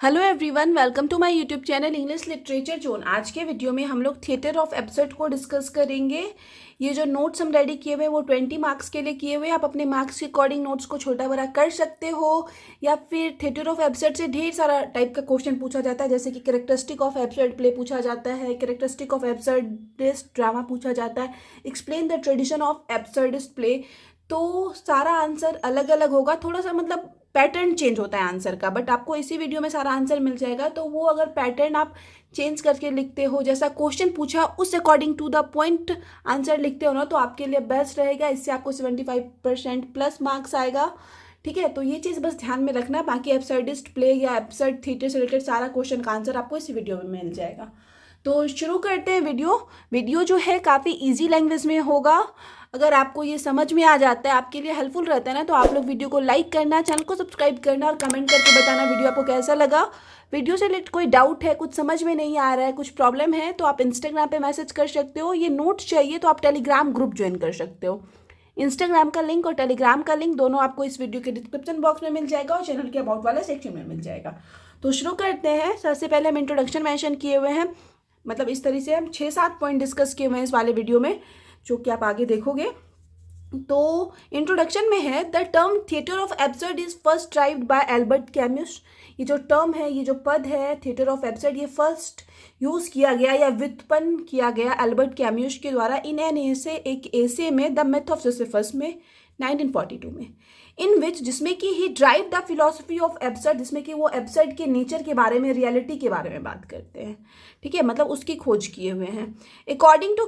Hello everyone, welcome to my YouTube channel English literature zone. आज के video में हम लोग थिएटर ऑफ एब्सर्ड को डिस्कस करेंगे। ये जो नोट्स हम रेडी किए हुए हैं वो 20 मार्क्स के लिए किए हुए हैं। आप अपने मार्क्स के अकॉर्डिंग नोट्स को छोटा बड़ा कर सकते हो, या फिर थिएटर ऑफ एब्सर्ड से ढेर सारा टाइप का क्वेश्चन पूछा जाता है, जैसे कि कैरेक्टरिस्टिक ऑफ एब्सर्ड प्ले पूछा जाता है, कैरेक्टरिस्टिक ऑफ एब्सर्डिस्ट ड्रामा पूछा जाता है, explain the tradition of absurdist play. तो सारा आंसर अलग अलग होगा, थोड़ा सा मतलब पैटर्न चेंज होता है आंसर का, बट आपको इसी वीडियो में सारा आंसर मिल जाएगा। तो वो अगर पैटर्न आप चेंज करके लिखते हो, जैसा क्वेश्चन पूछा उस according to the point answer लिखते हो ना, तो आपके लिए बेस्ट रहेगा। इससे आपको 75% प्लस मार्क्स आएगा। ठीक है, तो ये चीज़ बस ध्यान में रखना। बाकी एब्सर्डिस्ट प्ले या एब्सर्ड थिएटर से रिलेटेड सारा क्वेश्चन का आंसर आपको इसी वीडियो में मिल जाएगा। तो शुरू करते हैं वीडियो जो है काफ़ी इजी लैंग्वेज में होगा। अगर आपको ये समझ में आ जाता है, आपके लिए हेल्पफुल रहता है ना, तो आप लोग वीडियो को लाइक करना, चैनल को सब्सक्राइब करना और कमेंट करके बताना वीडियो आपको कैसा लगा। वीडियो से रिलेटेड कोई डाउट है, कुछ समझ में नहीं आ रहा है, कुछ प्रॉब्लम है, तो आप इंस्टाग्राम पे मैसेज कर सकते हो। ये नोट्स चाहिए तो आप टेलीग्राम ग्रुप ज्वाइन कर सकते हो। इंस्टाग्राम का लिंक और टेलीग्राम का लिंक दोनों आपको इस वीडियो के डिस्क्रिप्शन बॉक्स में मिल जाएगा और चैनल के अबाउट वाले सेक्शन में मिल जाएगा। तो शुरू करते हैं। सबसे पहले हम इंट्रोडक्शन मेंशन किए हुए हैं, मतलब इस तरीके से हम 6-7 पॉइंट डिस्कस किए हुए हैं इस वाले वीडियो में, जो कि आप आगे देखोगे। तो इंट्रोडक्शन में है, the term theatre of absurd is first derived by Albert Camus. ये जो टर्म है, ये जो पद है थिएटर ऑफ एब्सर्ड, ये फर्स्ट यूज किया गया या व्युत्पन्न किया गया एल्बर्ट कैम्यूस के द्वारा इन एन एसे, एक एसे में, द मिथ ऑफ सिसिफस में 1942 में। इन विच, जिसमें कि he derive the philosophy of absurd, जिसमें कि वो एब्सर्ड के नेचर के बारे में, रियलिटी के बारे में बात करते हैं। ठीक है, मतलब उसकी खोज किए हुए हैं। अकॉर्डिंग टू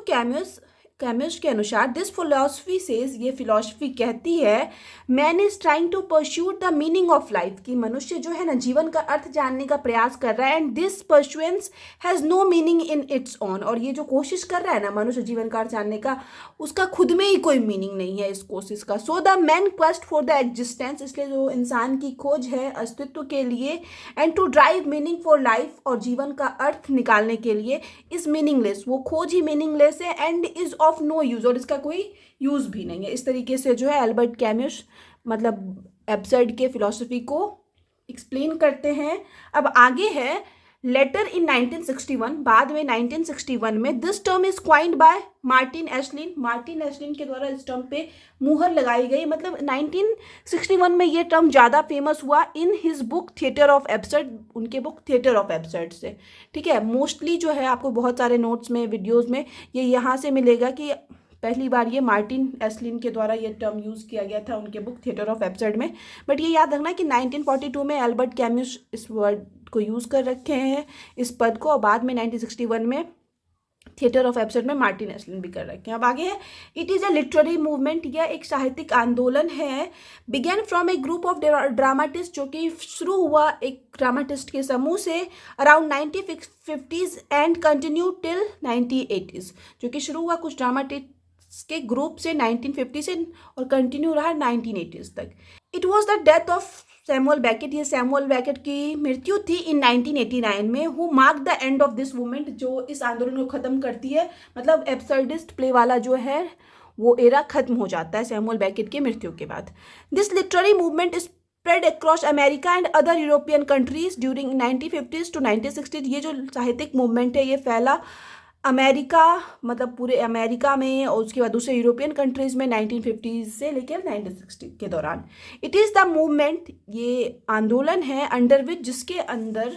कैम्यूस के अनुसार, दिस फिलोसफी सेज, ये फिलोसफी कहती है, man is trying to pursue the meaning of life, कि मनुष्य जो है ना जीवन का अर्थ जानने का प्रयास कर रहा है। And this pursuance has no meaning in its own, और ये जो कोशिश कर रहा है ना मनुष्य जीवन का अर्थ जानने का, उसका खुद में ही कोई मीनिंग नहीं है इस कोशिश का। So the man quest for the existence, इसलिए जो इंसान की खोज है अस्तित्व के लिए, and to drive meaning for life, और जीवन का अर्थ निकालने के लिए, इज मीनिंगलेस, वो खोज ही मीनिंगलेस है, and is of no use, और इसका कोई यूज भी नहीं है। इस तरीके से जो है एल्बर्ट कैम्यूस मतलब एब्सर्ड के फिलॉसफी को एक्सप्लेन करते हैं। अब आगे है लेटर इन 1961, बाद में 1961 में, this term is coined by Martin Esslin. Martin Esslin के द्वारा इस टर्म पे मुहर लगाई गई, मतलब 1961 में ये टर्म ज़्यादा फेमस हुआ in his book theatre of absurd, उनके बुक थिएटर ऑफ एब्सर्ड से। ठीक है, मोस्टली जो है आपको बहुत सारे नोट्स में, वीडियोज़ में ये यहाँ से मिलेगा कि पहली बार ये मार्टिन एशलिन के द्वारा ये टर्म यूज़ किया गया था उनके बुक थिएटर ऑफ एब्सर्ड में। बट ये याद रखना कि 1942 में एल्बर्ट कैम्यूस इस वर्ड को यूज़ कर रखे हैं, इस पद को, और बाद में 1961 में थिएटर ऑफ एब्सर्ड में मार्टिन एशलिन भी कर रखे हैं। अब आगे है, it is a literary movement, यह एक साहित्यिक आंदोलन है। Begin from a group of dramatist, जो कि शुरू हुआ एक ड्रामाटिस्ट के समूह से, around 1950s and continue till 1980s, जो कि शुरू हुआ कुछ ड्रामाटिस्ट के ग्रुप से 1950 से और कंटिन्यू रहा 1980s तक। It was the death of Samuel Beckett, ये सैमुअल बैकेट की मृत्यु थी इन 1989 में। Who mark the end of this movement, जो इस आंदोलन को खत्म करती है, मतलब एब्सर्डिस्ट प्ले वाला जो है वो एरा खत्म हो जाता है सैमुअल बैकेट की मृत्यु के बाद। This literary movement is spread across America and other European countries during 1950s to 1960s। ये जो साहित्यिक मूवमेंट है ये फैला अमेरिका, मतलब पूरे अमेरिका में, और उसके बाद दूसरे यूरोपियन कंट्रीज़ में 1950 से लेकर 1960 के दौरान। इट इज़ द मूवमेंट, ये आंदोलन है, अंडर विच, जिसके अंदर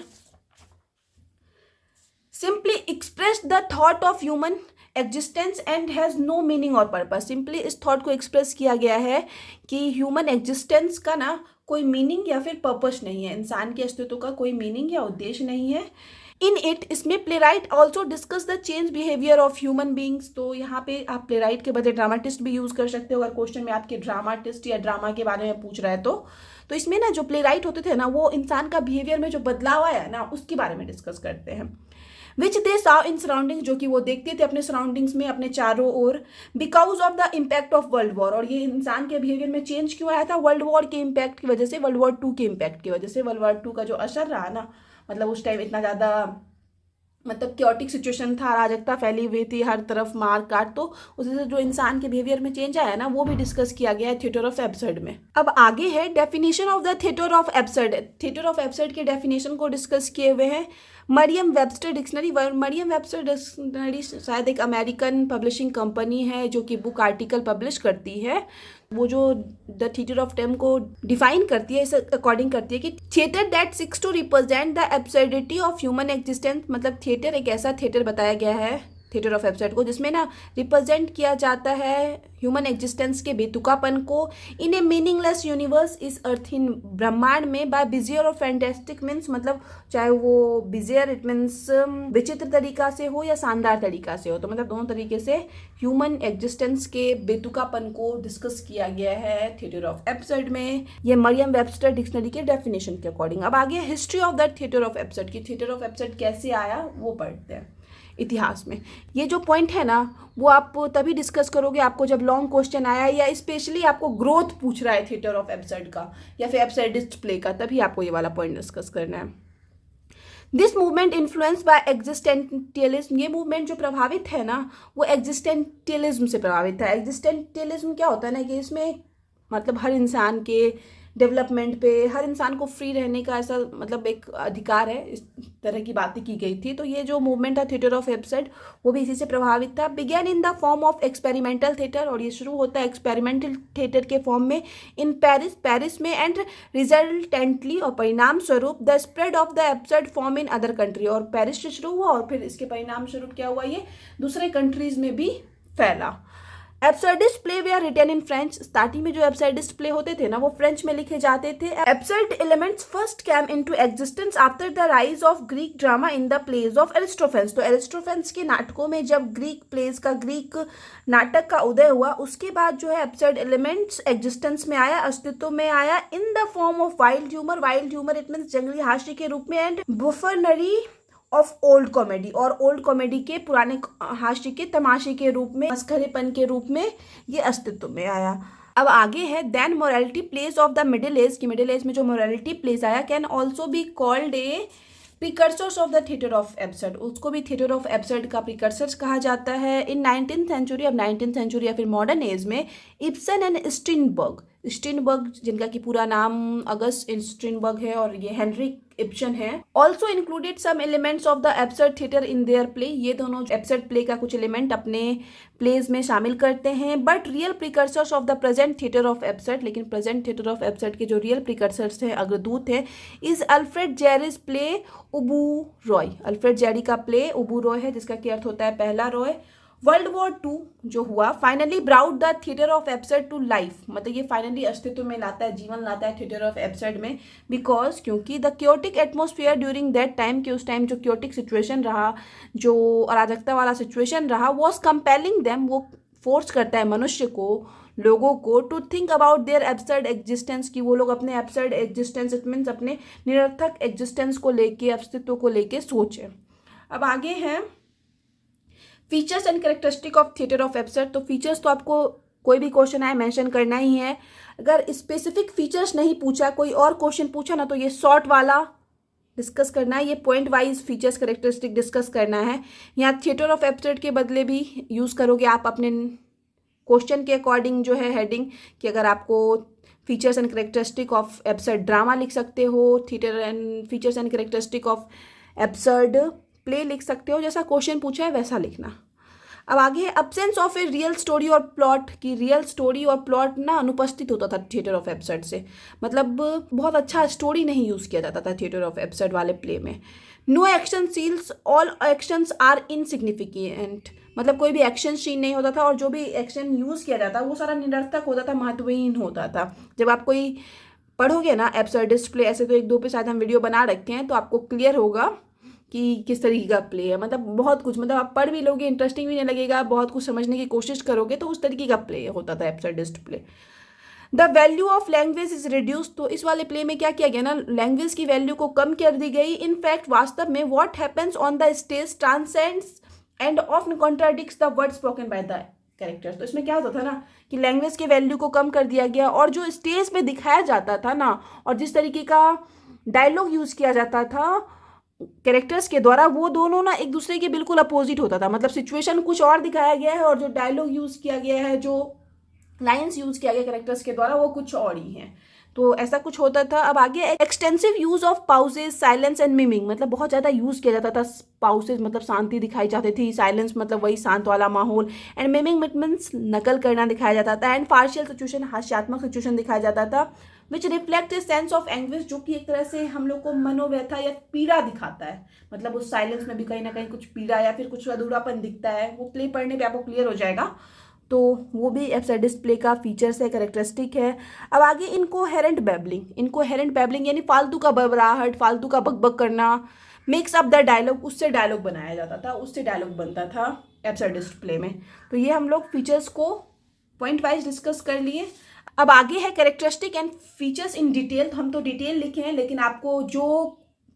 simply express the thought of human existence and has no meaning और पर्पस। सिंपली इस थॉट को एक्सप्रेस किया गया है कि ह्यूमन एग्जिस्टेंस का ना कोई मीनिंग या फिर पर्पस नहीं है, इंसान के अस्तित्व का कोई मीनिंग या उद्देश्य नहीं है। इन इट, इसमें play right also discuss the change behaviour of human beings. तो यहाँ पे आप प्ले राइट के बदले ड्रामाटिस्ट भी यूज़ कर सकते हो, अगर क्वेश्चन में आपके ड्रामाटिस्ट या ड्रामा के बारे में पूछ रहा है तो इसमें ना जो प्ले राइट होते थे ना, वो इंसान का बिहेवियर में जो बदलाव आया ना उसके बारे में डिस्कस करते हैं। विच दे saw इन सराउंडिंग्स, जो कि वो देखते थे अपने सराउंडिंग्स में, अपने चारों ओर। Because of the impact of world war, और ये इंसान के बिहेवियर में चेंज क्यों आया था, वर्ल्ड वॉर के इम्पैक्ट की वजह से, वर्ल्ड वॉर 2 के इम्पैक्ट की वजह से। वर्ल्ड वॉर 2 का जो असर रहा ना, मतलब उस टाइम इतना ज़्यादा मतलब क्योटिक सिचुएशन था, अराजकता फैली हुई थी हर तरफ, मार काट, तो उससे जो इंसान के बिहेवियर में चेंज आया ना, वो भी डिस्कस किया गया है थिएटर ऑफ एब्सर्ड में। अब आगे है definition of the theatre of absurd. Theatre of absurd के डेफिनेशन को डिस्कस किए हुए हैं Merriam Webster dictionary. Merriam Webster dictionary शायद एक अमेरिकन पब्लिशिंग कंपनी है जो कि बुक आर्टिकल पब्लिश करती है। वो जो द थिएटर ऑफ टेम को डिफाइन करती है, इस अकॉर्डिंग करती है कि theatre that seeks to represent the absurdity of human existence. मतलब थिएटर एक ऐसा थिएटर बताया गया है थिएटर ऑफ एब्सर्ड को जिसमें ना रिप्रेजेंट किया जाता है ह्यूमन एग्जिस्टेंस के बेतुकापन को इन ए मीनिंगलेस यूनिवर्स, इस अर्थहीन ब्रह्मांड में, बाय बिजियर और फैंटेस्टिक मीन्स, मतलब चाहे वो बिजियर इट मीन्स विचित्र तरीका से हो या शानदार तरीका से हो, तो मतलब दोनों तरीके से ह्यूमन एग्जिस्टेंस के बेतुकापन को डिस्कस किया गया है थिएटर ऑफ एब्सर्ड में, ये मरियम वेबस्टर डिक्शनरी के डेफिनेशन के अकॉर्डिंग। अब आगे history of the theatre of absurd की थिएटर ऑफ एब्सर्ड कैसे आया वो पढ़ते हैं इतिहास में। ये जो पॉइंट है ना वो आप तभी डिस्कस करोगे आपको जब लॉन्ग क्वेश्चन आया या स्पेशली आपको ग्रोथ पूछ रहा है थिएटर ऑफ एब्सर्ड का या फिर एब्सर्डिस्ट प्ले का, तभी आपको ये वाला पॉइंट डिस्कस करना है। This movement influence by existentialism. ये मूवमेंट जो प्रभावित है ना वो एग्जिस्टेंटियलिज्म से प्रभावित है। एग्जिस्टेंटियलिज्म क्या होता है ना कि इसमें मतलब हर इंसान के डेवलपमेंट पे, हर इंसान को फ्री रहने का ऐसा मतलब एक अधिकार है, इस तरह की बातें की गई थी। तो ये जो मूवमेंट था थिएटर ऑफ एब्सर्ड वो भी इसी से प्रभावित था। Begin in the form of experimental theatre, और ये शुरू होता है एक्सपेरिमेंटल थिएटर के फॉर्म में इन पेरिस में, एंड रिजल्टेंटली और परिणाम स्वरूप the spread of the absurd form in other country, और पेरिस से शुरू हुआ और फिर इसके परिणाम स्वरूप क्या हुआ, ये दूसरे कंट्रीज में भी फैला। Absurdist play they are written in French. Starting में जो एब्सर्डिस्ट प्ले होते थे ना वो फ्रेंच में लिखे जाते थे। Absurd elements first came into existence after the rise of Greek drama in the plays of Aristophanes. तो एरिस्टोफेंस के नाटकों में जब ग्रीक प्लेज का, ग्रीक नाटक का उदय हुआ उसके बाद जो है एब्सर्ड एलिमेंट्स एग्जिस्टेंस में आया, अस्तित्व में आया इन the form of wild humour. Wild humour it means जंगली हास्य के रूप में, एंड बुफनरी ऑफ ओल्ड कॉमेडी, और ओल्ड कॉमेडी के पुराने हास्य के तमाशे के रूप में, मस्खरेपन के रूप में ये अस्तित्व में आया। अब आगे है then morality plays of the middle age की मिडिल एज में जो मोरालिटी प्लेस आया can also be called a precursors of the theatre of absurd. उसको भी थिएटर ऑफ एब्सर्ड का प्रिकर्सर्स कहा जाता है। इन 19th सेंचुरी, अब 19th सेंचुरी या फिर मॉडर्न एज में इब्सन एंड स्टीनबर्ग जिनका कि पूरा नाम अगस्ट स्टीनबर्ग है और ये हेनरिक इब्सन है, also included some elements of the absurd theatre in their play. ये दोनों एब्सर्ड प्ले का कुछ एलिमेंट अपने प्लेज में शामिल करते हैं। But real precursors of the present theatre of absurd, लेकिन प्रेजेंट थिएटर ऑफ एब्सर्ड के जो रियल प्रिकर्सर्स हैं, अग्रदूत है, is Alfred Jarry's play Ubu Roi. Alfred Jarry का प्ले उबू रॉय है जिसका की अर्थ होता है पहला रॉय। वर्ल्ड वॉर 2 जो हुआ finally brought the theatre of absurd to life, मतलब ये फाइनली अस्तित्व में लाता है, जीवन लाता है थिएटर ऑफ एब्सर्ड में, बिकॉज क्योंकि the chaotic atmosphere during that time, कि उस टाइम जो क्योटिक सिचुएशन रहा, जो अराजकता वाला सिचुएशन रहा, वॉज कंपेलिंग देम, वो फोर्स करता है मनुष्य को, लोगों को, to think about their absurd existence, की वो लोग अपने एब्सर्ड एग्जिस्टेंस इट मीन्स अपने निरर्थक एग्जिस्टेंस को लेके, अस्तित्व को लेके सोचे। अब आगे हैं features and characteristic of theatre of absurd. तो फीचर्स तो आपको कोई भी क्वेश्चन आए मेंशन करना ही है। अगर स्पेसिफिक फीचर्स नहीं पूछा, कोई और क्वेश्चन पूछा ना, तो ये शॉर्ट वाला डिस्कस करना है, ये point wise features characteristic discuss करना है। यहाँ थिएटर ऑफ एब्सर्ड के बदले भी यूज़ करोगे आप अपने क्वेश्चन के अकॉर्डिंग जो है हेडिंग, कि अगर आपको features and characteristic of absurd drama लिख सकते हो, theatre and features and characteristic of absurd play लिख सकते हो, जैसा क्वेश्चन पूछा है वैसा लिखना। अब आगे absence of a real story और प्लॉट, की रियल स्टोरी और प्लॉट ना अनुपस्थित होता था थिएटर ऑफ एब्सर्ड से, मतलब बहुत अच्छा स्टोरी नहीं यूज़ किया जाता था थिएटर ऑफ एब्सर्ड वाले प्ले में। No action scenes, all actions are insignificant, मतलब कोई भी एक्शन सीन नहीं होता था और जो भी एक्शन यूज़ किया जाता वो सारा निरर्थक होता था, महत्वहीन होता था। जब आप कोई पढ़ोगे ना एब्सर्डिस्ट प्ले, ऐसे तो 1-2 पे शायद हम वीडियो बना रखे हैं, तो आपको क्लियर होगा कि किस तरीके का प्ले है, मतलब बहुत कुछ, मतलब आप पढ़ भी लोगे, इंटरेस्टिंग भी नहीं लगेगा, बहुत कुछ समझने की कोशिश करोगे, तो उस तरीके का प्ले होता था absurdist play. The value of language is reduce, तो इस वाले प्ले में क्या किया गया ना, लैंग्वेज की वैल्यू को कम कर दी गई। इनफैक्ट वास्तव में what happens on the stage transcends and often contradicts the word spoken by the characters. तो इसमें क्या होता था ना कि लैंग्वेज की वैल्यू को कम कर दिया गया, और जो स्टेज पे दिखाया जाता था ना, और जिस तरीके का डायलॉग यूज़ किया जाता था, कैरेक्टर्स के द्वारा वो दोनों ना एक दूसरे के बिल्कुल अपोजिट होता था। मतलब सिचुएशन कुछ और दिखाया गया है और जो डायलॉग यूज़ किया गया है, जो लाइंस यूज़ किया गया कैरेक्टर्स के द्वारा, वो कुछ और ही हैं। तो ऐसा कुछ होता था। अब आगे extensive use of pauses, silence and miming, मतलब बहुत ज़्यादा यूज़ किया जाता था। पाउसेज मतलब शांति दिखाई जाती थी, साइलेंस मतलब वही शांत वाला माहौल, एंड मिमिंग मीन्स नकल करना दिखाया जाता था, एंड पार्शियल सिचुएशन, हास्यात्मक सिचुएशन दिखाया जाता था, which reflect a sense of anguish, जो कि एक तरह से हम लोग को मनोव्यथा या पीड़ा दिखाता है। मतलब उस साइलेंस में भी कहीं ना कहीं कुछ पीड़ा या फिर कुछ अधूरापन दिखता है। वो प्ले पढ़ने पे आपको क्लियर हो जाएगा। तो वो भी एब्सर्डिस्ट प्ले का फीचर्स है, कैरेक्टरिस्टिक है। अब आगे इनकोहेरेंट बैबलिंग। इनकोहेरेंट बैबलिंग यानी फालतू का बबराहट, फालतू का बकबक करना, मिक्स अप द डायलॉग, उससे डायलॉग बनाया जाता था, उससे डायलॉग बनता था एब्सर्डिस्ट प्ले में। तो ये हम लोग फीचर्स को पॉइंट वाइज डिस्कस कर लिए। अब आगे है characteristic and features in detail. हम तो डिटेल लिखे हैं, लेकिन आपको जो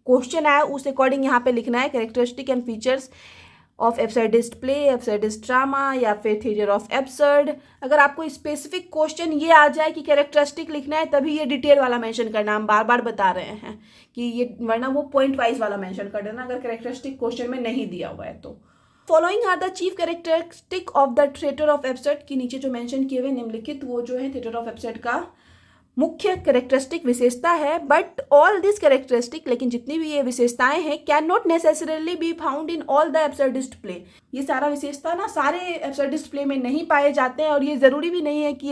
क्वेश्चन आया उस अकॉर्डिंग यहाँ पे लिखना है। Characteristic and features of absurdist play, absurdist drama या फिर थिएटर ऑफ एब्सर्ड। अगर आपको स्पेसिफिक क्वेश्चन ये आ जाए कि कैरेक्टरिस्टिक लिखना है, तभी ये डिटेल वाला मेंशन करना। हम बार बार बता रहे हैं कि ये, वरना वो पॉइंट वाइज वाला मेंशन कर देना अगर कैरेक्टरिस्टिक क्वेश्चन में नहीं दिया हुआ है तो। Following are the chief characteristic of the theatre of absurd, की नीचे जो मेंशन किए हुए निम्नलिखित वो जो है थिएटर ऑफ एब्सर्ड का मुख्य कैरेक्टरिस्टिक विशेषता है। बट ऑल दिस कैरेक्टरिस्टिक, लेकिन जितनी भी ये विशेषताएं हैं, can not necessarily be found in all the absurdist play. ये सारा विशेषता ना सारे एब्सर्डिस्ट प्ले में नहीं पाए जाते हैं, और ये ज़रूरी भी नहीं है कि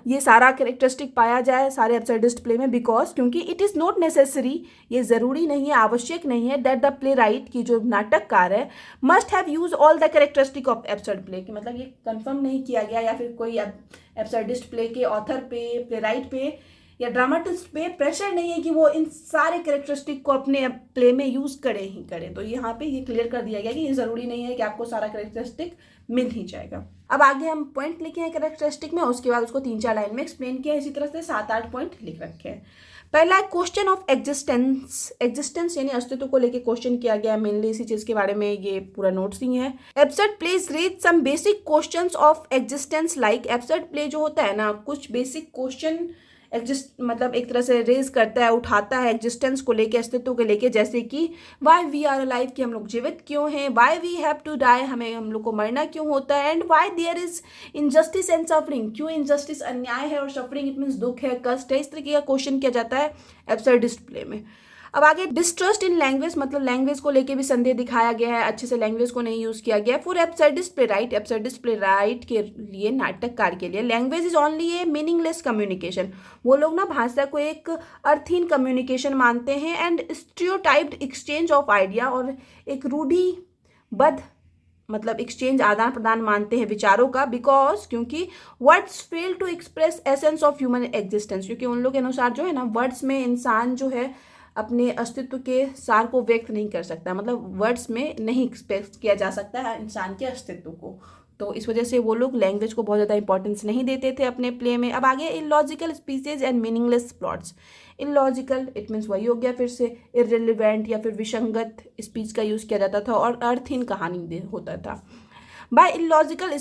ये सारा कैरेक्टरिस्टिक पाया जाए सारे एब्सर्डिस्ट प्ले में, बिकॉज क्योंकि इट इज़ नॉट नेसेसरी, ये ज़रूरी नहीं है, आवश्यक नहीं है, दैट द प्ले राइट की जो नाटककार है must have use all the characteristic of absurd play. कि मतलब ये कंफर्म नहीं किया गया या फिर कोई एब्सर्डिस्ट प्ले के ऑथर पे, प्ले राइट पे या ड्रामाटिस्ट पे प्रेशर नहीं है कि वो इन सारे कैरेक्टरिस्टिक को अपने प्ले में यूज़ करे ही करे। तो यहाँ पे ये क्लियर कर दिया गया कि ये ज़रूरी नहीं है कि आपको सारा कैरेक्टरिस्टिक मिल ही जाएगा। अब आगे हम पॉइंट लिखे हैं कैरेक्टरिस्टिक में, उसके बाद उसको 3-4 लाइन में एक्सप्लेन किया। इसी तरह से 7-8 पॉइंट लिख रखे हैं। पहला है क्वेश्चन ऑफ एग्जिस्टेंस। एग्जिस्टेंस यानी अस्तित्व को लेके क्वेश्चन किया गया है, मेनली इसी चीज के बारे में ये पूरा नोट्स ही है। Absurd plays raise some basic questions of existence, like absurd play जो होता है ना, कुछ बेसिक क्वेश्चन मतलब एक तरह से रेज करता है, उठाता है एग्जिस्टेंस को लेके, अस्तित्व को लेके, जैसे कि वाई वी आर अलाइव, कि हम लोग जीवित क्यों हैं, why we have to die, हम लोग को मरना क्यों होता है, and why there is injustice and suffering, क्यों इनजस्टिस अन्याय है और सफरिंग इट मीन्स दुख है, कष्ट है। इस तरीके का क्वेश्चन किया जाता है एब्सर्डिस्ट प्ले में। अब आगे डिस्ट्रस्ट इन लैंग्वेज, मतलब लैंग्वेज को लेके भी संदेह दिखाया गया है, अच्छे से लैंग्वेज को नहीं यूज किया गया है। For absurdist playwright, absurdist playwright के लिए, नाटककार के लिए, language is only a meaningless communication. वो लोग ना भाषा को एक अर्थहीन कम्युनिकेशन मानते हैं, and stereotyped exchange of idea, और एक रूढ़िबद्ध मतलब एक्सचेंज, आदान प्रदान मानते हैं विचारों का, बिकॉज क्योंकि words fail to express essence of human existence, क्योंकि उन लोग के अनुसार जो है ना, वर्ड्स में इंसान जो है अपने अस्तित्व के सार को व्यक्त नहीं कर सकता, मतलब वर्ड्स में नहीं एक्सप्रेस किया जा सकता है इंसान के अस्तित्व को। तो इस वजह से वो लोग लैंग्वेज को बहुत ज़्यादा इंपॉर्टेंस नहीं देते थे अपने प्ले में। अब आगे illogical speeches and meaningless plots. Illogical it means वही हो गया फिर से, इररिलेवेंट या फिर विसंगत स्पीच का यूज़ किया जाता था, और अर्थहीन कहानी होता था। बाय इलॉजिकल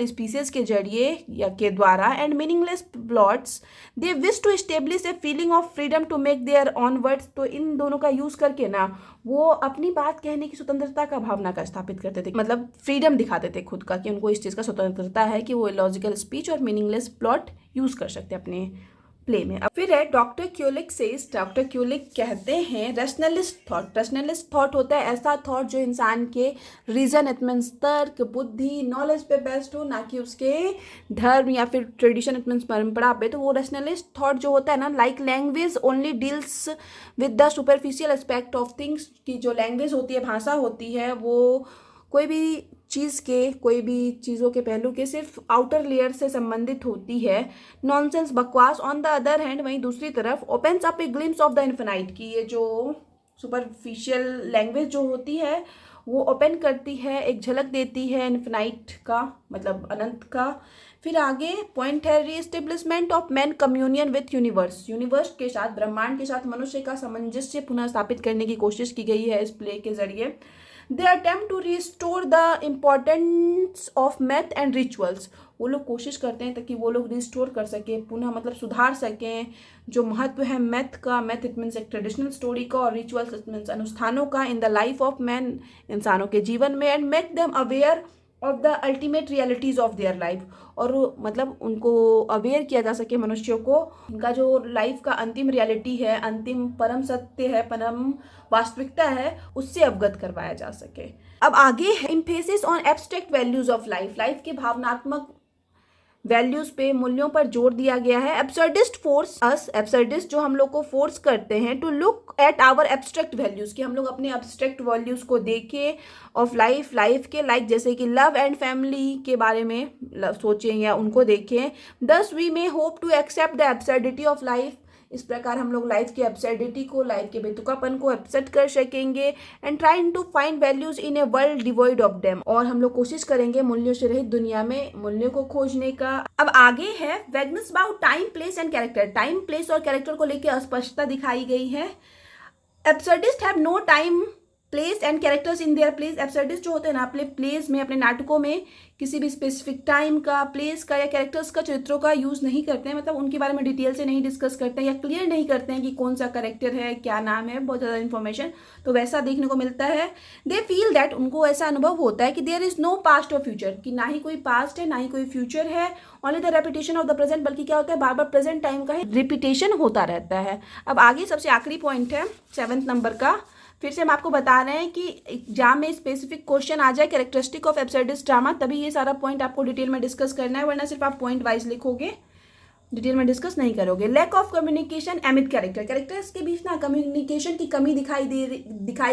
स्पीसीज के जरिए या के द्वारा, and meaningless plots they wish to establish a feeling of freedom to make their own words. तो इन दोनों का यूज़ करके ना वो अपनी बात कहने की स्वतंत्रता का भावना का स्थापित करते थे, मतलब फ्रीडम दिखाते थे खुद का कि उनको इस चीज़ का स्वतंत्रता है कि वो इलॉजिकल स्पीच और मीनिंगलेस प्लॉट यूज़ कर सकते हैं अपने प्ले में। अब फिर है डॉक्टर क्यूलिक सेज, डॉक्टर क्यूलिक कहते हैं रैशनलिस्ट थॉट। रैशनलिस्ट थॉट होता है ऐसा थॉट जो इंसान के रीजन इट मीन्स तर्क, बुद्धि, नॉलेज पे बेस्ड हो, ना कि उसके धर्म या फिर ट्रेडिशन इट मीन्स परंपरा पे। तो वो रैशनलिस्ट थॉट जो होता है ना, like language only deals with the superficial aspect of things, की जो लैंग्वेज होती है, भाषा होती है, वो कोई भी चीज़ों के पहलू के सिर्फ आउटर लेयर से संबंधित होती है। नॉनसेंस, बकवास। ऑन द अदर हैंड, वहीं दूसरी तरफ opens up a glimpse of the infinite, की ये जो सुपरफिशियल लैंग्वेज जो होती है वो ओपन करती है, एक झलक देती है इन्फिनाइट का, मतलब अनंत का। फिर आगे पॉइंट है reestablishment of man communion with universe. Universe के साथ, ब्रह्मांड के साथ मनुष्य का सामंजस्य पुनः स्थापित करने की कोशिश की गई है इस प्ले के जरिए। They attempt to restore the importance of myth and rituals. वो लोग कोशिश करते हैं ताकि वो लोग रिस्टोर कर सकें, पुनः मतलब सुधार सकें जो महत्व है मैथ का। मैथ इट मीन्स एक ट्रेडिशनल स्टोरी का, और रिचुअल्स इट मीन्स अनुष्ठानों का in the life of man, इंसानों के जीवन में, and make them aware of the ultimate realities of their life. और मतलब उनको अवेयर किया जा सके मनुष्यों को, उनका जो लाइफ का अंतिम रियलिटी है, अंतिम परम सत्य है, परम वास्तविकता है, उससे अवगत करवाया जा सके। अब आगे है emphasis on abstract values of life. Life के भावनात्मक वैल्यूज पे, मूल्यों पर जोर दिया गया है। एब्सर्डिस्ट फोर्स अस, एब्सर्डिस्ट जो हम लोग को फोर्स करते हैं to look at our abstract values, कि हम लोग अपने एब्स्ट्रैक्ट वैल्यूज को देखें ऑफ लाइफ, लाइफ के लाइक जैसे कि लव एंड फैमिली के बारे में सोचें या उनको देखें। Thus we may hope to accept the absurdity of life, इस प्रकार हम लोग लाइफ की एब्सर्डिटी को, लाइफ के बेतुकापन को एक्सेप्ट कर सकेंगे। And trying to find values in a world devoid of them, और हम लोग कोशिश करेंगे मूल्यों से रहित दुनिया में मूल्यों को खोजने का। अब आगे है vagueness about time, place and character. Time, place और कैरेक्टर को लेकर अस्पष्टता दिखाई गई है। Absurdist have no time, place and characters in their place. एब्सर्डिस्ट जो होते हैं ना, अपने प्लेस में, अपने नाटकों में किसी भी स्पेसिफिक टाइम का, प्लेस का या कैरेक्टर्स का, चरित्रों का यूज़ नहीं करते हैं, मतलब उनके बारे में डिटेल से नहीं डिस्कस करते हैं या क्लियर नहीं करते हैं कि कौन सा कैरेक्टर है, क्या नाम है, बहुत ज़्यादा इन्फॉर्मेशन तो वैसा देखने को मिलता है। दे फील दैट, उनको ऐसा अनुभव होता है कि देयर इज़ नो पास्ट और फ्यूचर, कि ना ही कोई पास्ट है ना ही कोई फ्यूचर है, only the repetition of the present, बल्कि क्या होता है, बार बार प्रेजेंट टाइम का ही रिपीटेशन होता रहता है। अब आगे सबसे आखिरी पॉइंट है 7th नंबर का। फिर से हम आपको बता रहे हैं कि एग्जाम में स्पेसिफिक क्वेश्चन आ जाए कैरेक्टरिस्टिक ऑफ एब्सर्डिस्ट ड्रामा, तभी ये सारा पॉइंट आपको डिटेल में डिस्कस करना है, वरना सिर्फ आप पॉइंट वाइज लिखोगे, डिटेल में डिस्कस नहीं करोगे। Lack of communication amid character, characters के बीच ना कम्युनिकेशन की कमी दिखाई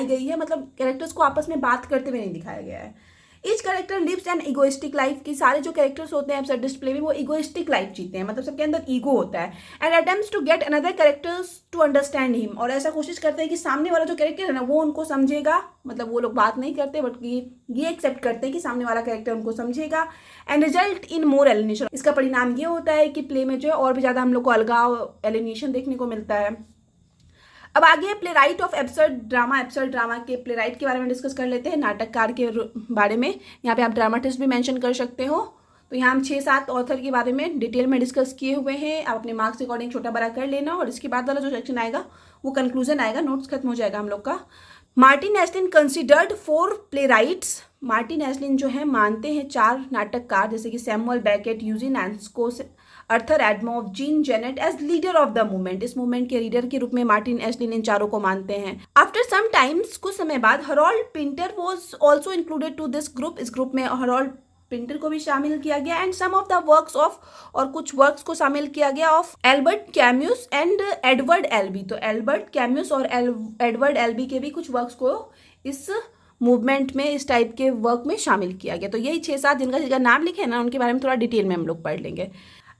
गई है, मतलब कैरेक्टर्स को आपस में बात करते हुए नहीं दिखाया गया है। Each character lives an egoistic life, की सारे जो कैरेक्टर्स होते हैं एब्सर्डिस्ट प्ले में वो इगोइस्टिक लाइफ जीते हैं, मतलब सबके अंदर ईगो होता है। And attempts to get another characters to understand him, और ऐसा कोशिश करते हैं कि सामने वाला जो कैरेक्टर है ना वो उनको समझेगा, मतलब वो लोग बात नहीं करते बट ये एक्सेप्ट करते हैं कि सामने वाला कैरेक्टर उनको समझेगा। And result in more alienation, इसका परिणाम ये होता है कि प्ले में जो है और भी ज़्यादा हम लोग को अलगाव, एलिनेशन देखने को मिलता है। अब आगे play right of absurd drama. Absurd drama के प्ले राइट के बारे में डिस्कस कर लेते हैं, नाटककार के बारे में। यहाँ पे आप ड्रामाटिस्ट भी मेंशन कर सकते हो। तो यहाँ हम 6-7 ऑथर के बारे में डिटेल में डिस्कस किए हुए हैं। आप अपने मार्क्स के अकॉर्डिंग छोटा बड़ा कर लेना, और इसके बाद वाला जो सेक्शन आएगा वो कंक्लूजन आएगा, नोट्स खत्म हो जाएगा हम लोग का। Martin Esslin considered 4 playwrights. Martin Esslin जो है मानते हैं 4 नाटककार, जैसे कि सैमुअल बेकेट, यूजीन एस्कोस, Arthur Adamov, Jean Genet as leader of the movement. इस मूवमेंट के लीडर के रूप में मार्टिन एस्लिन इन चारों को मानते हैं। आफ्टर सम टाइम्स, कुछ समय बाद, Harold Pinter was also included to this group. इस ग्रुप में हरोल्ड पिंटर को भी शामिल किया गया। And some of the works of, और कुछ वर्क्स को शामिल किया गया of Albert Camus and Edward Albee. तो एल्बर्ट कैम्यूस और एडवर्ड एल्बी के भी कुछ वर्क्स को इस मूवमेंट में, इस टाइप के वर्क में शामिल किया गया। तो यही 6-7 जिनका नाम लिखे ना, उनके बारे में थोड़ा डिटेल में हम लोग पढ़ लेंगे।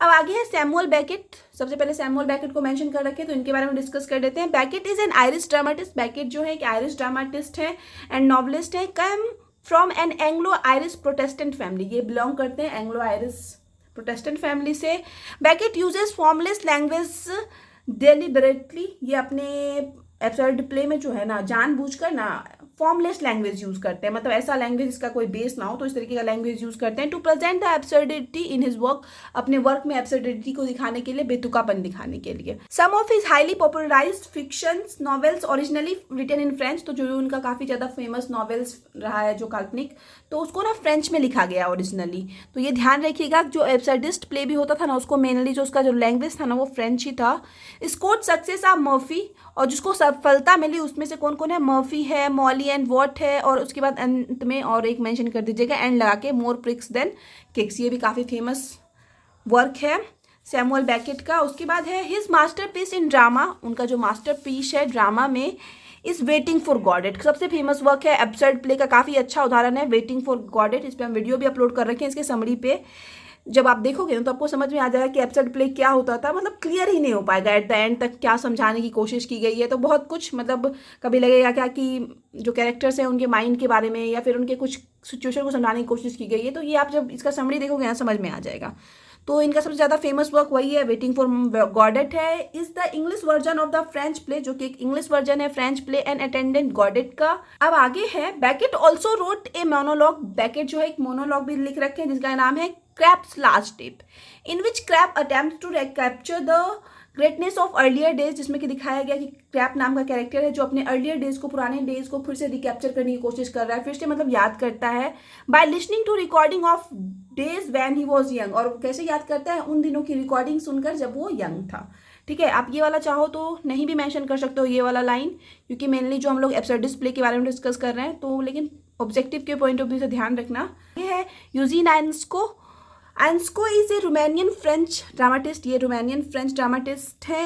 अब आगे है सैमुअल बेकेट। सबसे पहले सैमुअल बेकेट को मेंशन कर रखे, तो इनके बारे में डिस्कस कर लेते हैं। Beckett is an Irish dramatist. Beckett जो है एक आयरिश ड्रामाटिस्ट है एंड नॉवलिस्ट है। Come from an Anglo Irish Protestant family, ये बिलोंग करते हैं एंग्लो आयरिश प्रोटेस्टेंट फैमिली से। Beckett uses formless language deliberately, ये अपने एब्सर्ड प्ले में जो है ना जानबूझकर ना फॉर्मलेस लैंग्वेज यूज करते हैं, मतलब ऐसा लैंग्वेज जिसका कोई बेस ना हो, तो इस तरीके का लैंग्वेज यूज करते हैं। To present the absurdity in his work, अपने वर्क में एब्सर्डिटी को दिखाने के लिए, बेतुकापन दिखाने के लिए। Some of his highly popularized fictions novels originally written in French, तो जो उनका काफी ज्यादा फेमस नॉवेल्स रहा है जो काल्पनिक, तो उसको ना फ्रेंच में लिखा गया ओरिजिनली। तो ये ध्यान रखिएगा, जो एब्सर्डिस्ट प्ले भी होता था ना, उसको मेनली जो उसका जो लैंग्वेज था ना वो फ्रेंच ही था। स्कोर्ड सक्सेस ऑफ मर्फी, और जिसको सफलता मिली उसमें से कौन कौन है, मर्फी है, मॉली एंड वॉट है, और उसके बाद अंत में और एक मेंशन कर दीजिएगा एंड लगा के, मोर प्रिक्स देन किक्स। ये भी काफ़ी फेमस वर्क है सैमुअल बेकेट का। उसके बाद है हिज मास्टरपीस इन ड्रामा, उनका जो मास्टरपीस है ड्रामा में, इज वेटिंग फॉर गॉडेट। सबसे फेमस वर्क है, एब्सर्ड प्ले का काफ़ी अच्छा उदाहरण है वेटिंग फॉर गॉडेट। इस पर हम वीडियो भी अपलोड कर रखे हैं, इसके समरी पे जब आप देखोगे तो आपको समझ में आ जाएगा कि एब्सर्ड प्ले क्या होता था, मतलब क्लियर ही नहीं हो पाएगा एट द एंड तक क्या समझाने की कोशिश की गई है। तो बहुत कुछ, मतलब कभी लगेगा क्या कि जो कैरेक्टर्स हैं उनके माइंड के बारे में या फिर उनके कुछ सिचुएशन को समझाने की कोशिश की गई है, तो ये आप जब इसका समरी देखोगे ना समझ में आ जाएगा। तो इनका सबसे ज़्यादा फेमस वर्क वही है, वेटिंग फॉर गॉडेट है। Is the English version of the French play, जो कि एक इंग्लिश वर्जन है फ्रेंच प्ले एंड अटेंडेंट गॉडेट का। अब आगे है Beckett also wrote a monologue. Beckett जो है एक मोनोलॉग भी लिख रखे हैं जिसका नाम है Krapp's last tape, in which Krapp attempt to capture the greatness of earlier days, जिसमें कि दिखाया गया कि क्रैप नाम का कैरेक्टर है जो अपने अर्लियर डेज को, पुराने डेज को फिर से रिकैप्चर करने की कोशिश कर रहा है, फिर से मतलब याद करता है by listening to recording of days when he was young. और कैसे याद करता है? उन दिनों की रिकॉर्डिंग सुनकर जब वो यंग था। ठीक है, आप ये वाला चाहो तो नहीं भी मेंशन कर सकते हो ये वाला लाइन, क्योंकि मेनली जो हम लोग एब्सर्डिस्ट प्ले के बारे में डिस्कस कर रहे हैं, तो लेकिन ऑब्जेक्टिव के पॉइंट ऑफ व्यू से ध्यान रखना। ये है Eugene Ionesco. Ionesco is a Romanian French dramatist, ये रोमानियन फ्रेंच ड्रामाटिस्ट है,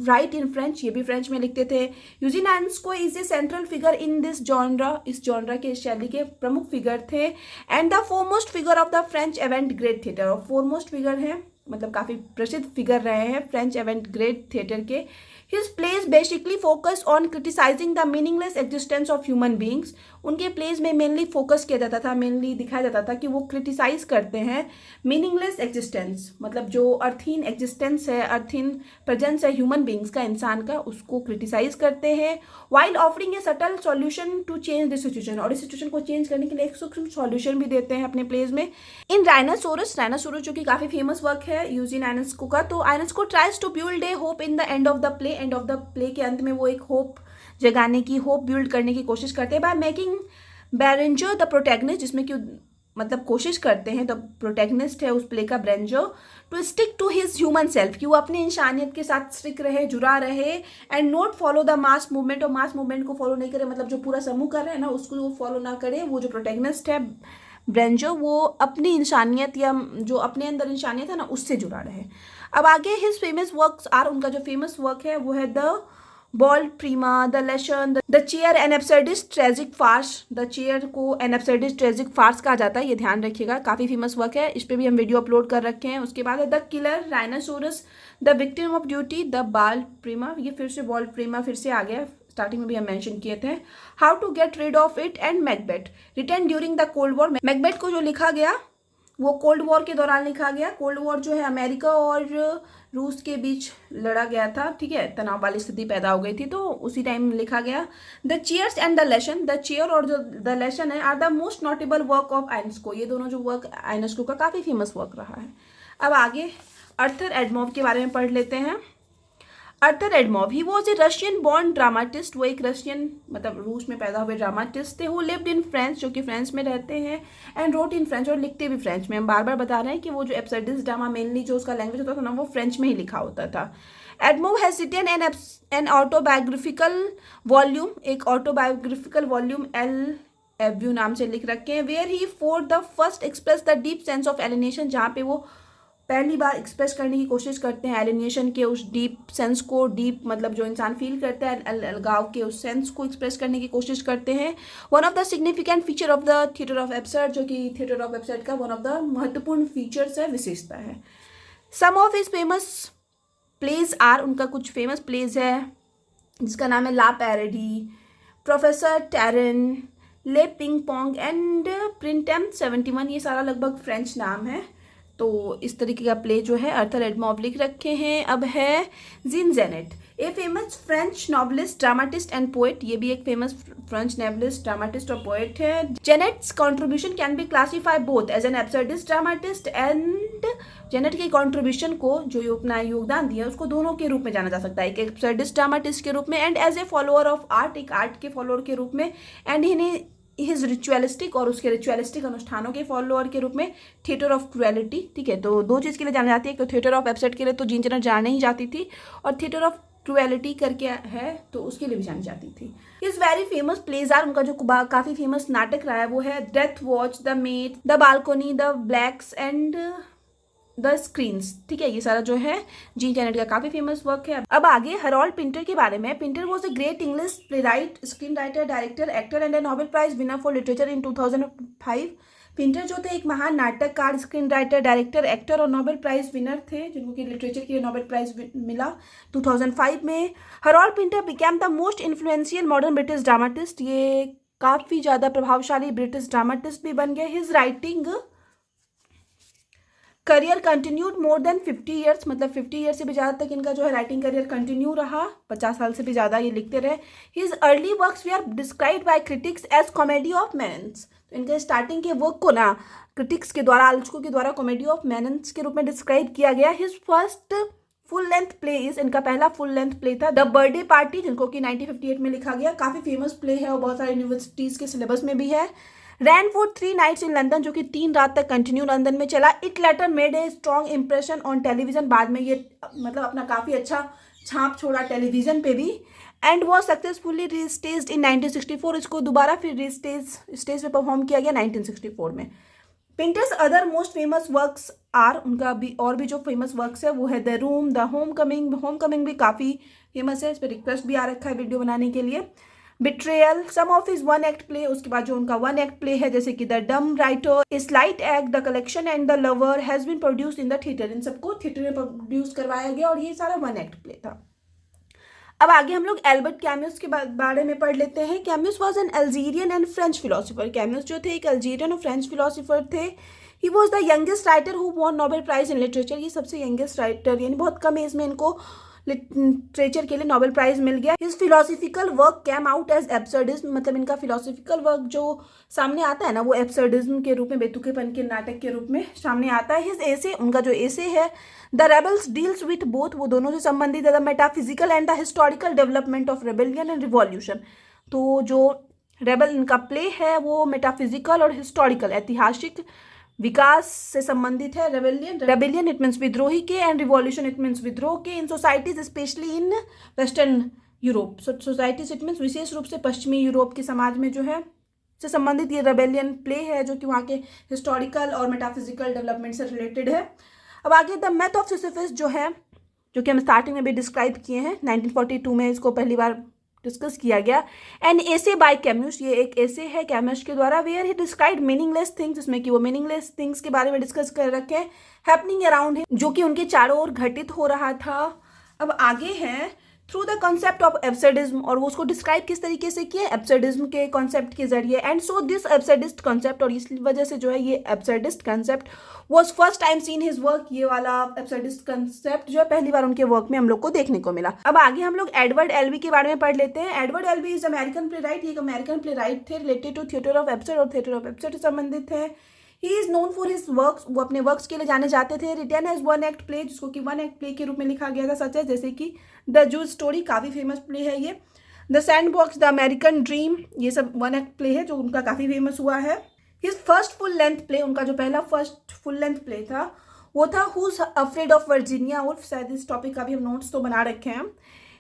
राइट इन फ्रेंच, ये भी फ्रेंच में लिखते थे। Eugene Ionesco is a central figure in this genre, इस जॉनरा के, इस शैली के प्रमुख फिगर थे, and the foremost figure of the French avant garde theatre, और फोरमोस्ट फिगर है मतलब काफ़ी प्रसिद्ध फिगर रहे हैं फ्रेंच एवेंट ग्रेड थिएटर के। His pledge basically focus on criticising the meaningless existence of human beings, उनके प्लेज में मेनली फोकस किया जाता था, मेनली दिखाया जाता था कि वो क्रिटिसाइज करते हैं मीनिंगलेस एग्जिस्टेंस, मतलब जो अर्थहीन एग्जिस्टेंस है, अर्थहीन प्रेजेंस है ह्यूमन बींग्स का, इंसान का, उसको क्रिटिसाइज करते हैं, while offering a subtle solution to change the situation, और इस सिचुएशन को चेंज करने के लिए एक सूक्ष्म सॉल्यूशन भी देते हैं अपने प्लेज में। इन राइनासोरस, राइनासोरस जो कि काफ़ी फेमस वर्क है यूजीन आयंस्को का, तो Ionesco tries to build a hope in the end of the play, end of the play के अंत में वो एक होप जगाने की, होप बिल्ड करने की कोशिश करते हैं बाय मेकिंग बेरेंजर द प्रोटैगनिस्ट, जिसमें कि मतलब कोशिश करते हैं, द प्रोटैगनिस्ट है उस प्ले का Berenger, to stick to his human self, कि वो अपनी इंसानियत के साथ स्टिक रहे, जुड़ा रहे, and not follow the mass movement, और मास मूवमेंट को फॉलो नहीं करे, मतलब जो पूरा समूह कर रहे हैं ना उसको वो फॉलो ना करे। वो जो प्रोटैगनिस्ट है ब्रेंजो, वो अपनी इंसानियत या जो अपने अंदर इंसानियत है ना उससे जुड़ा रहे। अब आगे हिज फेमस वर्क्स आर, उनका जो फेमस वर्क है वो है the ball prima, the lesson, the chair, an absurdist tragic farce, the chair को एन एब्सर्डिस्ट ट्रेजिक फार्स कहा जाता है, ये ध्यान रखिएगा, काफ़ी फेमस वर्क है, इस पर भी हम वीडियो अपलोड कर रखे हैं। उसके बाद है the killer, rhinoceros, the victim of duty, the ball prima, ये फिर से बॉल प्रीमा फिर से आ गया, स्टार्टिंग में भी हम मेंशन किए थे। How to get rid of it, and Macbeth, written during the cold war, Macbeth को जो लिखा गया वो कोल्ड वॉर के दौरान लिखा गया। कोल्ड वॉर जो है अमेरिका और रूस के बीच लड़ा गया था, ठीक है, तनाव वाली स्थिति पैदा हो गई थी, तो उसी टाइम लिखा गया। The chairs and the lesson, the chair और जो द लेसन है, are the most notable work of Ionesco, ये दोनों जो वर्क आयंस्को का काफ़ी फेमस वर्क रहा है। अब आगे अर्थर एडमॉव के बारे में पढ़ लेते हैं। Arthur Adamov, he was a Russian born dramatist, वो एक रशियन मतलब रूस में पैदा हुए ड्रामाटिस्ट थे, हु लिव्ड इन फ्रांस, जो कि फ्रांस में रहते हैं, एंड रोट इन फ्रेंच, और लिखते भी फ्रेंच में। हम बार बार बता रहे हैं कि वो जो एब्सर्डिस्ट ड्रामा मेनली जो उसका लैंग्वेज होता था ना वो फ्रेंच में ही लिखा होता था। Adamov has written an autobiographical volume, एक ऑटोबायोग्राफिकल वॉल्यूम एल नाम से लिख रखे हैं, where he for the first express the deep sense of alienation, जहाँ पे वो पहली बार एक्सप्रेस करने की कोशिश करते हैं एलिनेशन के उस डीप सेंस को, डीप मतलब जो इंसान फील करता है अलगाव के उस सेंस को एक्सप्रेस करने की कोशिश करते हैं। One of the significant feature of the theatre of absurd, जो कि थिएटर ऑफ एब्सर्ड का वन ऑफ द महत्वपूर्ण फीचर्स है, विशेषता है। Some of his famous plays are, उनका कुछ फेमस प्लेज है जिसका नाम है La Parodie, Professor Taranne, Le Ping Pong, and Printemps 71, ये सारा लगभग फ्रेंच नाम है। तो इस तरीके का प्ले जो है अर्थर एडमॉव लिख रखे हैं। अब है Jean Genet, a famous French novelist, dramatist and poet, ये भी एक फेमस फ्रेंच नॉवलिस्ट, ड्रामाटिस्ट और पोएट है। Genet's contribution can be classify both as an absurdist dramatist, and Genet के कॉन्ट्रीब्यूशन को जो अपना योगदान दिया उसको दोनों के रूप में जाना जा सकता है, एक एब्सर्डिस्ट ड्रामाटिस्ट के रूप में, and as a follower of art, एक आर्ट के फॉलोअर के रूप में, एंड इन्हें हिज रिचुअलिस्टिक, और उसके रिचुअलिस्टिक अनुष्ठानों के फॉलोअर के रूप में थिएटर ऑफ क्रुएलिटी। ठीक है, तो दो चीज़ के लिए जानी जाती है, तो थिएटर ऑफ एब्सर्ड के लिए तो जीन जेनेट जाने ही जाती थी, और थिएटर ऑफ क्रुएलिटी करके है तो उसके लिए भी जानी जाती थी। इस वेरी फेमस प्लेज आर, उनका जो काफ़ी फेमस नाटक रहा है वो है death watch, the maids, the balcony, the blacks, and the screens. ठीक है, ये सारा जो है जीन जेनेट का काफ़ी फेमस वर्क है। अब आगे हेरोल्ड पिंटर के बारे में। Pinter was a great English playwright, screenwriter, director, actor, and a Nobel prize winner for literature in 2005। Pinter जो थे एक महान नाटककार, स्क्रीन राइटर, डायरेक्टर, एक्टर और नोबेल प्राइज विनर थे, जिनको कि लिटरेचर के लिए नोबेल प्राइज मिला 2005 में। Harold Pinter became the most influential modern British dramatist, ये काफ़ी ज़्यादा प्रभावशाली ब्रिटिश ड्रामाटिस्ट भी बन गए। His writing career continued more than 50 years, मतलब 50 ईयर्स से भी ज़्यादा तक इनका जो है राइटिंग करियर कंटिन्यू रहा, 50 साल से भी ज़्यादा ये लिखते रहे। His early works we are described by critics as comedy of manners. तो इनके स्टार्टिंग के वर्क को ना क्रिटिक्स के द्वारा, आलोचकों के द्वारा कॉमेडी ऑफ मैनन्स के रूप में डिस्क्राइब किया गया। His first full length play is, इनका पहला फुल लेंथ प्ले था द बर्थडे पार्टी, जिनको कि 1958 में लिखा गया। काफ़ी फेमस प्ले है और बहुत सारे यूनिवर्सिटीज़ के सिलेबस में भी है। Ran for 3 nights in London, जो कि 3 रात तक कंटिन्यू लंदन में चला। It later made a strong impression on television, बाद में ये मतलब अपना काफ़ी अच्छा छाप छोड़ा टेलीविजन पे भी। एंड वॉज सक्सेसफुली रीस्टेज्ड इन 1964, इसको दोबारा फिर स्टेज पे परफॉर्म किया गया 1964 में। Pinter's other most famous works are, उनका भी और भी जो फेमस वर्क्स है वो है the room, the Homecoming, Homecoming भी काफ़ी फेमस है, इस पर रिक्वेस्ट भी आ रखा है वीडियो बनाने के लिए। Betrayal, some of his one act play, उसके बाद जो उनका वन एक्ट प्ले है जैसे कि the dumb writer, slight act, the collection and the lover has been produced in the theatre, इन सबको थिएटर में प्रोड्यूस करवाया गया और ये सारा वन एक्ट प्ले था। अब आगे हम लोग एल्बर्ट कैम्यूस के बारे में पढ़ लेते हैं। Camus was an Algerian and French philosopher. Camus जो थे एक अल्जीरियन और फ्रेंच फिलोसोफर थे। He was the youngest writer who won Nobel prize in literature, ये सबसे यंगेस्ट राइटर, यानी बहुत कम एज में इनको लिटरेचर के लिए नोबेल प्राइज मिल गया। His philosophical work came out as absurdism, मतलब इनका फिलोसफिकल वर्क जो सामने आता है ना वो एब्सर्डिज्म के रूप में, बेतुकेपन के नाटक के रूप में सामने आता है। हिज एसे, उनका जो एसे है the rebels deals with both, वो दोनों से संबंधित है, the metaphysical and the historical development of rebellion and revolution. तो जो रेबल इनका प्ले है वो मेटाफिजिकल और हिस्टोरिकल, ऐतिहासिक विकास से संबंधित है। रेबेलियन इट मीन्स विद्रोही के, एंड रिवॉल्यूशन इट मीन्स विद्रोह के, in societies specially in western Europe. Societies it means विशेष रूप से पश्चिमी यूरोप के समाज में जो है से संबंधित ये रेबेलियन प्ले है, जो कि वहाँ के हिस्टोरिकल और मेटाफिजिकल डेवलपमेंट से रिलेटेड है। अब आगे द मैथ ऑफ सिसिफस जो है, जो कि हम स्टार्टिंग में भी डिस्क्राइब किए हैं, 1942 में इसको पहली बार डिस्कस किया गया। एन एसे बाय कैम्यूस, ये एक एसे है कैम्यूस के द्वारा, where he describe meaningless things, जिसमें कि वो मीनिंगलेस थिंग्स के बारे में डिस्कस कर रखे हैं, हैपनिंग अराउंड है, जो कि उनके चारों ओर घटित हो रहा था। अब आगे है through the concept of absurdism, और वो उसको डिस्क्राइब किस तरीके से किया, एब्सर्डिज्म के कॉन्सेप्ट के जरिए। And so this absurdist concept, और इस वजह से जो है ये absurdist concept was first time seen his work, ये वाला एब्सर्डिस्ट कॉन्सेप्ट जो है पहली बार उनके वर्क में हम लोग को देखने को मिला। अब आगे हम लोग एडवर्ड एल्वी के बारे में पढ़ लेते हैं। Edward Albee is American playwright, ये एक अमेरिकन प्ले राइट थे, related to theatre of absurd, और थिएटर ऑफ एब्सर्ड से संबंधित है। He is known for his works, वो अपने वर्क्स के लिए जाने जाते थे। Written as one act play, जिसको कि वन एक्ट प्ले के रूप में लिखा गया था, सच है जैसे कि द जूज स्टोरी, काफ़ी फेमस प्ले है ये। The sandbox, the American dream, ये सब वन एक्ट प्ले है जो उनका काफ़ी फेमस हुआ है। His first full length play, उनका जो पहला फर्स्ट फुल लेंथ प्ले था वो था who's afraid of Virginia Woolf, शायद इस टॉपिक का भी हम नोट्स तो बना रखे हैं।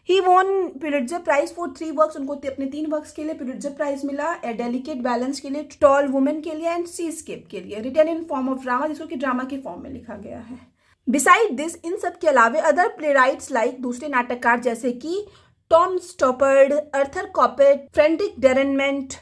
He won Pulitzer prize for 3 works, उनको अपने 3 वर्क्स के लिए पुलिट्जर प्राइज मिला। ए डेलिकेट बैलेंस के लिए, टॉल वुमेन के लिए, एंड सीस्केप के लिए। Written in form of drama, जिसको कि ड्रामा के फॉर्म में लिखा गया है। बिसाइड दिस, इन सब के अलावे अदर प्ले राइट्स लाइक, दूसरे नाटककार जैसे कि Tom Stoppard, Arthur Kopit, Friedrich Durrenmatt,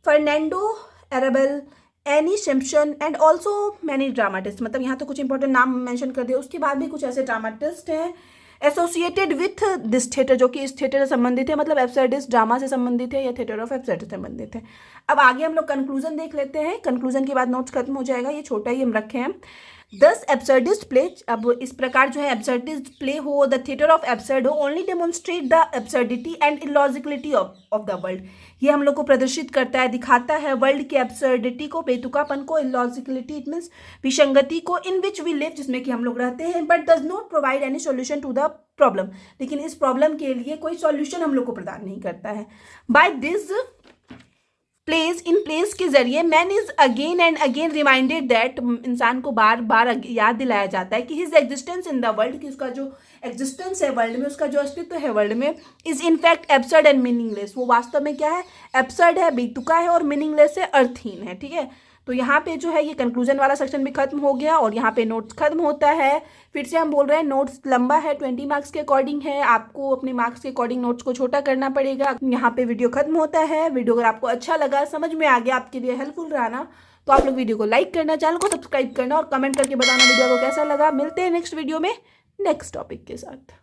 Fernando Arrabal, Annie Simpson, and also many dramatist, मतलब यहाँ तो कुछ इंपॉर्टेंट नाम मेंशन कर दिए, उसके बाद भी कुछ ऐसे ड्रामाटिस्ट हैं एसोसिएटेड विथ दिस थिएटर, जो कि इस थिएटर से संबंधित है, मतलब एब्सर्डिस्ट ड्रामा से संबंधित है या थिएटर ऑफ एब्सर्ड से संबंधित है। अब आगे हम लोग कंक्लूजन देख लेते हैं, कंक्लूजन के बाद नोट्स खत्म हो जाएगा, ये छोटा ही हम रखे हैं। 10 एब्सर्डिस्ट प्ले, अब इस प्रकार जो है एब्सर्डिस्ट प्ले हो, द थिएटर ऑफ एब्सर्ड हो, only demonstrate the absurdity and illogicality of the world, ये हम लोग को प्रदर्शित करता है, दिखाता है वर्ल्ड की एब्सर्डिटी को, बेतुकापन को, इलॉजिकलिटी इट मीन्स विसंगति को, इन विच वी लिव, जिसमें कि हम लोग रहते हैं, but does not provide any solution to the problem, लेकिन इस प्रॉब्लम के लिए कोई सॉल्यूशन हम लोग को प्रदान नहीं करता है। बाय दिस प्लेस, इन प्लेस के जरिए man is again and again reminded that, इंसान को बार बार याद दिलाया जाता है कि his existence in the world, कि उसका जो एग्जिस्टेंस है वर्ल्ड में, उसका जो अस्तित्व है वर्ल्ड में, is in fact absurd and meaningless, वो वास्तव में क्या है, एब्सर्ड है, बेतुका है, और मीनिंगलेस है, अर्थहीन है। ठीक है, तो यहाँ पे जो है ये कंक्लूजन वाला सेक्शन भी खत्म हो गया और यहाँ पे नोट्स खत्म होता है। फिर से हम बोल रहे हैं नोट्स लंबा है, 20 मार्क्स के अकॉर्डिंग है, आपको अपने मार्क्स के अकॉर्डिंग नोट्स को छोटा करना पड़ेगा। यहाँ पे वीडियो खत्म होता है। वीडियो अगर आपको अच्छा लगा, समझ में आ गया, आपके लिए हेल्पफुल रहा ना, तो आप लोग वीडियो को लाइक करना, चैनल को सब्सक्राइब करना और कमेंट करके बताना वीडियो को कैसा लगा। मिलते हैं नेक्स्ट वीडियो में नेक्स्ट टॉपिक के साथ।